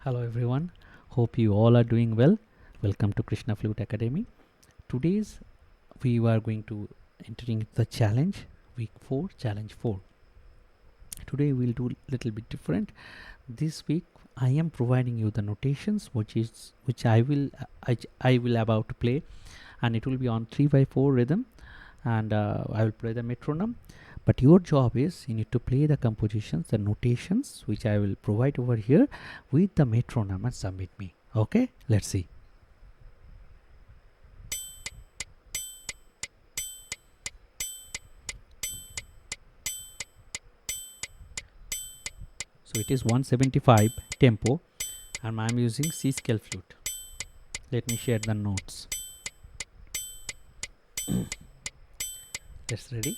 Hello everyone, hope you all are doing well. Welcome to Krishna Flute Academy. Today's we are going to entering the challenge week 4, challenge 4. Today we'll do a little bit different. This week I am providing you the notations which I will about to play, and it will be on 3/4 rhythm, and I will play the metronome. But your job is you need to play the compositions, the notations which I will provide over here with the metronome and submit me. Okay, let's see. So it is 175 tempo and I am using C scale flute. Let me share the notes. Let's ready.